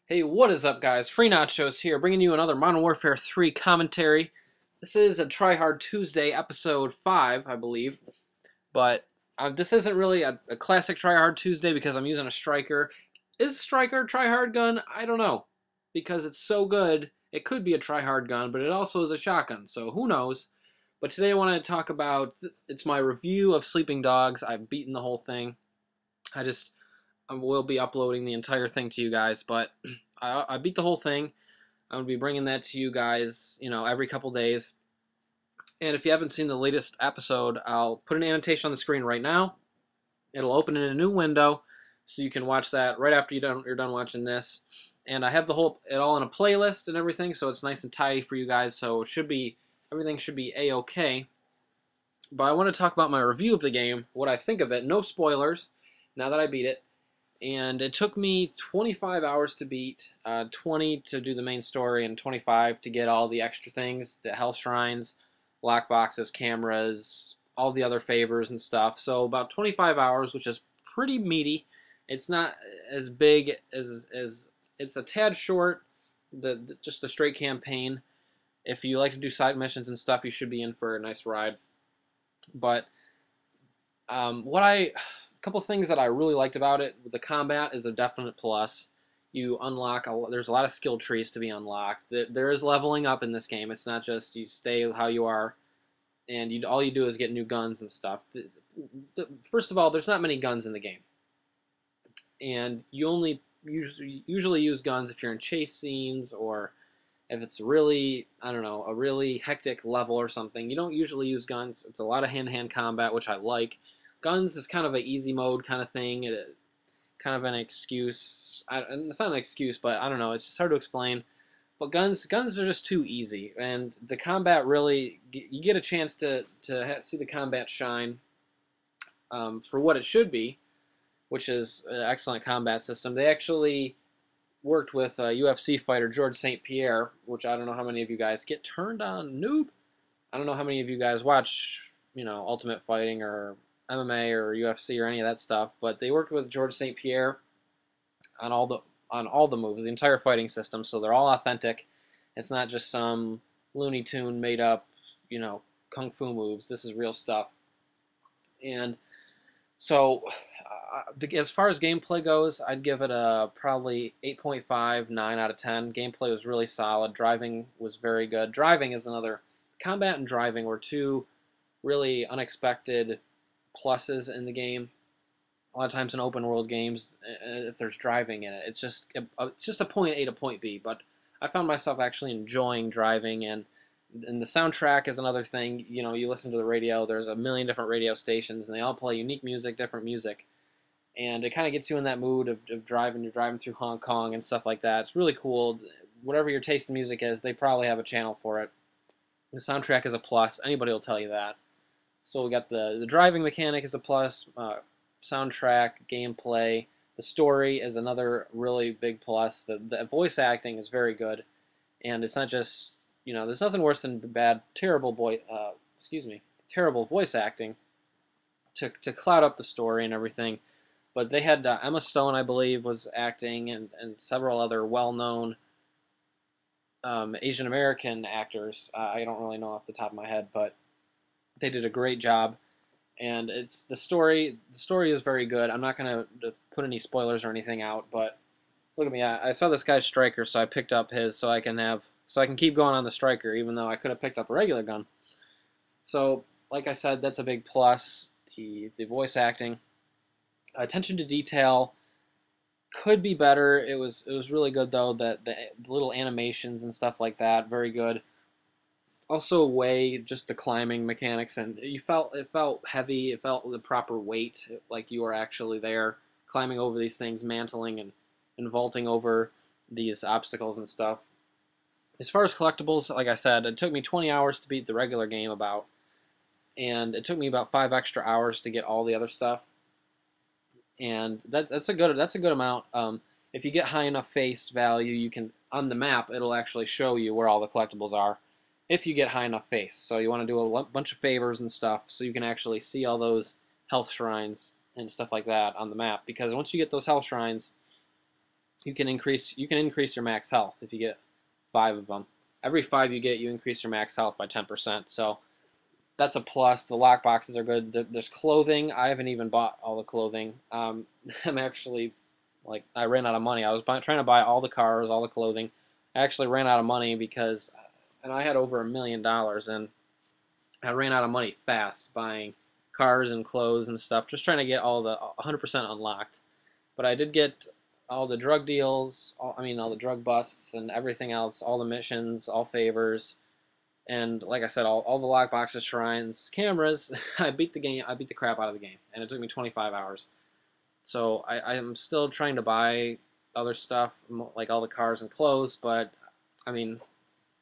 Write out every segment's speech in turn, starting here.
Hey, what is up, guys? Free Nachos here, bringing you another Modern Warfare 3 commentary. This is a Tryhard Tuesday, episode 5, I believe. But this isn't really a classic Tryhard Tuesday because I'm using a striker. Is striker a Tryhard gun? I don't know. Because it's so good, it could be a Tryhard gun, but it also is a shotgun, so who knows. But today I want to talk about, it's my review of Sleeping Dogs. I've beaten the whole thing. I will be uploading the entire thing to you guys, but I beat the whole thing. I'm going to be bringing that to you guys, every couple days. And if you haven't seen the latest episode, I'll put an annotation on the screen right now. It'll open in a new window, so you can watch that right after you're done watching this. And I have it all in a playlist and everything, so it's nice and tidy for you guys. So everything should be a-okay. But I want to talk about my review of the game, what I think of it. No spoilers, now that I beat it. And it took me 25 hours to beat, 20 to do the main story, and 25 to get all the extra things, the health shrines, lockboxes, cameras, all the other favors and stuff. So about 25 hours, which is pretty meaty. It's not as big as it's a tad short, just the straight campaign. If you like to do side missions and stuff, you should be in for a nice ride. But a couple things that I really liked about it, the combat is a definite plus. You unlock, there's a lot of skill trees to be unlocked. There is leveling up in this game. It's not just you stay how you are, and all you do is get new guns and stuff. First of all, there's not many guns in the game. And you only usually use guns if you're in chase scenes or if it's really, I don't know, a really hectic level or something. You don't usually use guns. It's a lot of hand-to-hand combat, which I like. Guns is kind of an easy mode kind of thing, kind of an excuse. It's not an excuse, but I don't know. It's just hard to explain. But guns are just too easy, and the combat really, you get a chance to see the combat shine for what it should be, which is an excellent combat system. They actually worked with a UFC fighter, George St. Pierre, which I don't know how many of you guys get turned on, noob. I don't know how many of you guys watch, Ultimate Fighting or MMA or UFC or any of that stuff, but they worked with George St. Pierre on all the moves, the entire fighting system, so they're all authentic. It's not just some Looney Tune made up, kung fu moves. This is real stuff. And so, as far as gameplay goes, I'd give it a probably 8.5, 9 out of 10. Gameplay was really solid. Driving was very good. Combat and driving were two really unexpected pluses in the game. A lot of times in open world games, if there's driving in it, it's just a point A to point B. But I found myself actually enjoying driving, and the soundtrack is another thing. You listen to the radio. There's a million different radio stations, and they all play unique music, different music, and it kind of gets you in that mood of driving. You're driving through Hong Kong and stuff like that. It's really cool. Whatever your taste in music is, they probably have a channel for it. The soundtrack is a plus. Anybody will tell you that. So we got the driving mechanic is a plus, soundtrack, gameplay. The story is another really big plus. The voice acting is very good, and it's not just, there's nothing worse than terrible voice acting to cloud up the story and everything. But they had Emma Stone, I believe, was acting, and several other well-known Asian American actors. I don't really know off the top of my head, but they did a great job, and it's the story. The story is very good. I'm not going to put any spoilers or anything out, but look at me. I saw this guy's striker, so I picked up his so I can keep going on the striker, even though I could have picked up a regular gun. So, like I said, that's a big plus. The voice acting, attention to detail could be better. It was really good though. The little animations and stuff like that, very good. Also, just the climbing mechanics, and it felt heavy. It felt the proper weight, like you were actually there, climbing over these things, mantling and vaulting over these obstacles and stuff. As far as collectibles, like I said, it took me 20 hours to beat the regular game and it took me about 5 extra hours to get all the other stuff. And that's a good amount. If you get high enough face value, you can, on the map, it'll actually show you where all the collectibles are. If you get high enough face. So you want to do a bunch of favors and stuff so you can actually see all those health shrines and stuff like that on the map. Because once you get those health shrines, you can increase your max health if you get 5 of them. Every 5 you get, you increase your max health by 10%. So that's a plus. The lock boxes are good. There's clothing. I haven't even bought all the clothing. I'm actually, like, I ran out of money. I was trying to buy all the cars, all the clothing. I actually ran out of money because, and I had over $1 million, and I ran out of money fast buying cars and clothes and stuff, just trying to get all the 100% unlocked. But I did get all the drug deals, all the drug busts and everything else, all the missions, all favors, and like I said, all the lockboxes, shrines, cameras. I beat the game. I beat the crap out of the game, and it took me 25 hours. So I am still trying to buy other stuff, like all the cars and clothes, but I mean,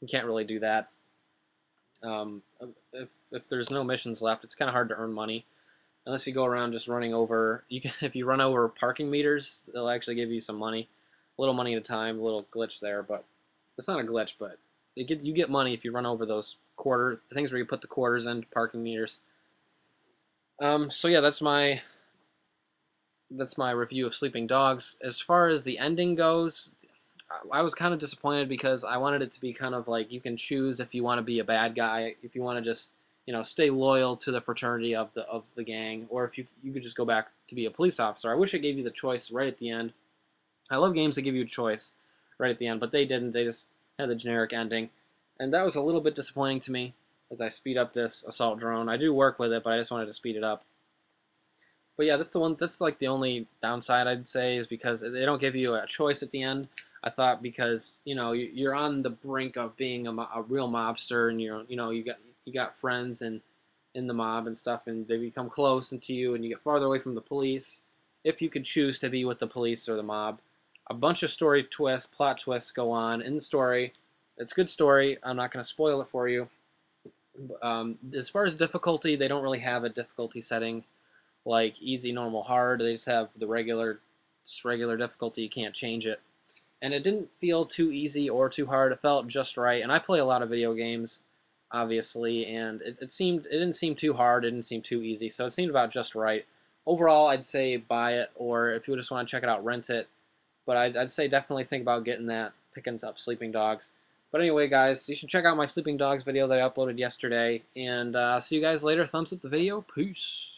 you can't really do that. Um, if there's no missions left, it's kind of hard to earn money unless you go around just running over. You can, if you run over parking meters, they'll actually give you some money, a little money at a time. A little glitch there, but it's not a glitch, but you get money if you run over those the things where you put the quarters into parking meters. So yeah, that's my review of Sleeping Dogs. As far as the ending goes, I was kind of disappointed because I wanted it to be kind of like you can choose if you want to be a bad guy, if you want to just stay loyal to the fraternity of the gang, or if you could just go back to be a police officer. I wish it gave you the choice right at the end. I love games that give you a choice right at the end, but they didn't. They just had the generic ending, and that was a little bit disappointing to me as I speed up this assault drone. I do work with it, but I just wanted to speed it up. But yeah, that's like the only downside I'd say, is because they don't give you a choice at the end. I thought because you're on the brink of being a real mobster, and you got friends in the mob and stuff, and they become close to you, and you get farther away from the police. If you could choose to be with the police or the mob, a bunch of plot twists go on in the story. It's a good story. I'm not going to spoil it for you. As far as difficulty, they don't really have a difficulty setting like easy, normal, hard. They just have the just regular difficulty. You can't change it. And it didn't feel too easy or too hard. It felt just right. And I play a lot of video games, obviously, and it didn't seem too hard. It didn't seem too easy. So it seemed about just right. Overall, I'd say buy it, or if you just want to check it out, rent it. But I'd say definitely think about picking up Sleeping Dogs. But anyway, guys, you should check out my Sleeping Dogs video that I uploaded yesterday. And see you guys later. Thumbs up the video. Peace.